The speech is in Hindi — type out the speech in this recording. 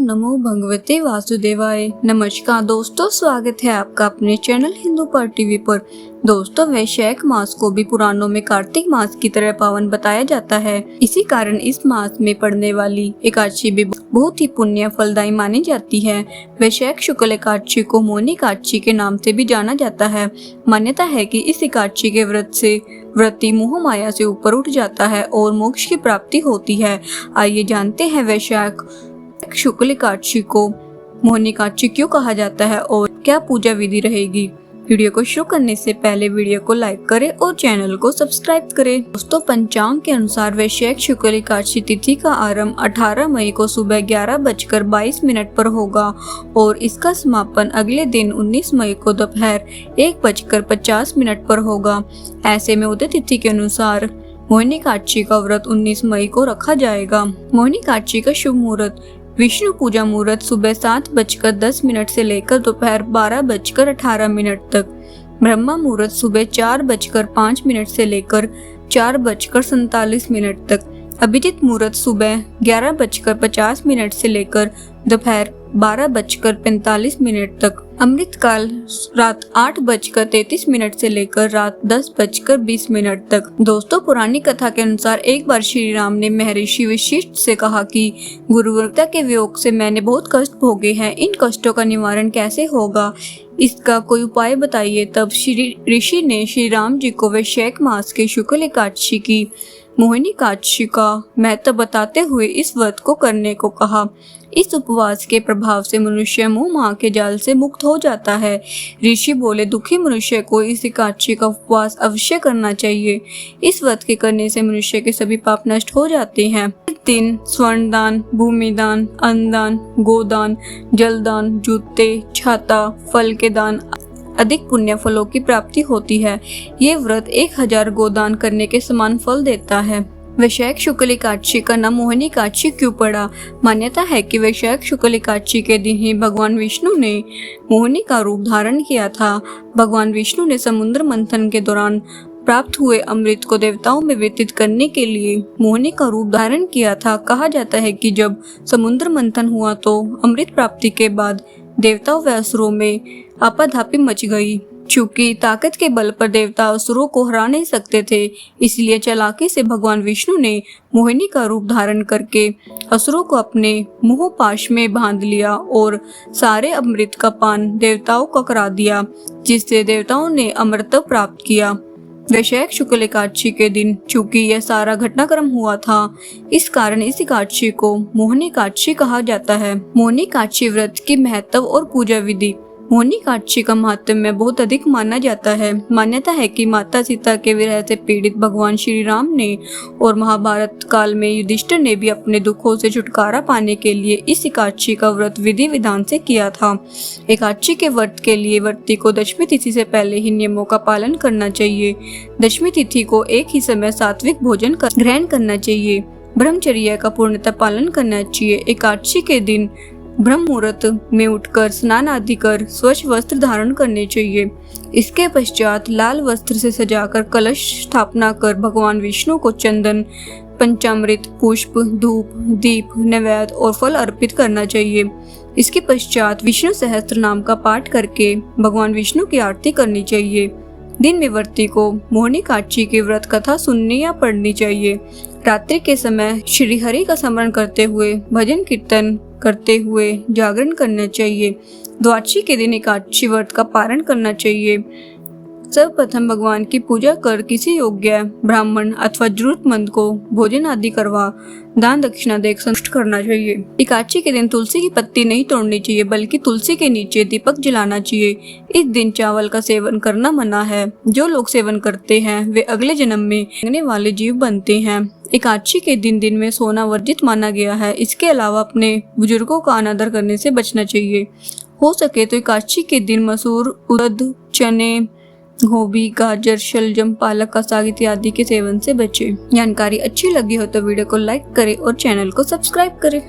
नमो भगवते वासुदेवाय। नमस्कार दोस्तों, स्वागत है आपका अपने चैनल हिंदू पर टीवी पर। दोस्तों, वैशाख मास को भी पुराणों में कार्तिक मास की तरह पावन बताया जाता है। इसी कारण इस मास में पड़ने वाली एकादशी भी बहुत ही पुण्य फलदायी मानी जाती है। वैशाख शुक्ल एकादशी को मोहिनी एकादशी के नाम से भी जाना जाता है। मान्यता है कि इस एकादशी के व्रत से व्रती मोह माया से ऊपर उठ जाता है और मोक्ष की प्राप्ति होती है। आइए जानते हैं वैशाख शुक्ल एकादशी को मोहिनी एकादशी क्यों कहा जाता है और क्या पूजा विधि रहेगी। वीडियो को शुरू करने से पहले वीडियो को लाइक करें और चैनल को सब्सक्राइब करें। दोस्तों, पंचांग के अनुसार वैशाख शुक्ल एकादशी तिथि का आरंभ 18 मई को सुबह 11:22 पर होगा और इसका समापन अगले दिन 19 मई को दोपहर 1:50 पर होगा। ऐसे में उदय तिथि के अनुसार मोहिनी एकादशी का व्रत 19 मई को रखा जाएगा। मोहिनी एकादशी का शुभ मुहूर्त विष्णु पूजा मुहूर्त सुबह 7:10 से लेकर दोपहर 12:18 तक। ब्रह्मा मुहूर्त सुबह 4:05 से लेकर 4:47 तक। अभिजीत मुहूर्त सुबह 11:50 से लेकर दोपहर 12:45 तक। अमृत काल रात 8:33 से लेकर रात 10:20 तक। दोस्तों, पुरानी कथा के अनुसार एक बार श्री राम ने महर्षि वशिष्ठ से कहा कि गुरुवरता के वियोग से मैंने बहुत कष्ट भोगे हैं, इन कष्टों का निवारण कैसे होगा, इसका कोई उपाय बताइए। तब श्री ऋषि ने श्री राम जी को वैशाख मास के शुक्ल एकादशी की मोहिनी एकादशी का महत्व बताते हुए इस व्रत को करने को कहा। इस उपवास के प्रभाव से मनुष्य मोह माया के जाल से मुक्त हो जाता है। ऋषि बोले, दुखी मनुष्य को इस एकादशी का उपवास अवश्य करना चाहिए। इस व्रत के करने से मनुष्य के सभी पाप नष्ट हो जाते हैं। इस दिन स्वर्ण दान, भूमि दान, अन्न दान, गोदान, जलदान, जूते, छाता, फल के दान अधिक पुण्य फलों की प्राप्ति होती है। ये व्रत 1000 गोदान करने के समान फल देता है। वैशाख शुक्ल एकादशी का नाम मोहिनी एकादशी क्यों पड़ा। मान्यता है कि वैशाख शुक्ल एकादशी के दिन ही भगवान विष्णु ने मोहिनी का रूप धारण किया था। भगवान विष्णु ने समुद्र मंथन के दौरान प्राप्त हुए अमृत को देवताओं में वितरित करने के लिए मोहिनी का रूप धारण किया था। कहा जाता है कि जब समुद्र मंथन हुआ तो अमृत प्राप्ति के बाद देवताओं व असुरों में आपाधापी मच गई। चूंकि ताकत के बल पर देवता असुरों को हरा नहीं सकते थे, इसलिए चालाकी से भगवान विष्णु ने मोहिनी का रूप धारण करके असुरों को अपने मोह पाश में बांध लिया और सारे अमृत का पान देवताओं को करा दिया, जिससे देवताओं ने अमृत प्राप्त किया। वैशाख शुक्ल एकादशी के दिन चूंकि यह सारा घटनाक्रम हुआ था, इस कारण इस एकादशी को मोहिनी एकादशी कहा जाता है। मोहिनी एकादशी व्रत की महत्व और पूजा विधि। मोहिनी एकादशी का महात्म्य बहुत अधिक माना जाता है। मान्यता है कि माता सीता के विरह से पीड़ित भगवान श्री राम ने और महाभारत काल में युधिष्ठिर ने भी अपने दुखों से छुटकारा पाने के लिए इस एकादशी का व्रत विधि विधान से किया था। एकादशी के व्रत के लिए व्रती को दशमी तिथि से पहले ही नियमों का पालन करना चाहिए। दशमी तिथि को एक ही समय सात्विक भोजन ग्रहण करना चाहिए। ब्रह्मचर्य का पूर्णतः पालन करना चाहिए। एकादशी के दिन ब्रह्म मुहूर्त में उठकर स्नान आदि कर स्वच्छ वस्त्र धारण करने चाहिए। इसके पश्चात लाल वस्त्र से सजाकर कलश स्थापना कर भगवान विष्णु को चंदन, पंचामृत, पुष्प, धूप, दीप, नैवेद्य और फल अर्पित करना चाहिए। इसके पश्चात विष्णु सहस्त्र नाम का पाठ करके भगवान विष्णु की आरती करनी चाहिए। दिन में व्रती को मोहिनी एकादशी की व्रत कथा सुननी या पढ़नी चाहिए। रात्रि के समय श्री हरि का स्मरण करते हुए भजन कीर्तन करते हुए जागरण करना चाहिए। द्वादशी के दिन एकादशी व्रत का पारण करना चाहिए। सर्वप्रथम भगवान की पूजा कर किसी योग्य ब्राह्मण अथवा जरूरतमंद को भोजन आदि करवा दान दक्षिणा देकर संतुष्ट करना चाहिए। एकादशी के दिन तुलसी की पत्ती नहीं तोड़नी चाहिए, बल्कि तुलसी के नीचे दीपक जलाना चाहिए। इस दिन चावल का सेवन करना मना है। जो लोग सेवन करते हैं वे अगले जन्म में लगने वाले जीव बनते हैं। एकादशी के दिन में सोना वर्जित माना गया है। इसके अलावा अपने बुजुर्गों का अनादर करने से बचना चाहिए। हो सके तो एकादशी के दिन मसूर, उड़द, चने, गोभी, गाजर, शलजम, पालक का साग इत्यादि के सेवन से बचें। जानकारी अच्छी लगी हो तो वीडियो को लाइक करें और चैनल को सब्सक्राइब करें।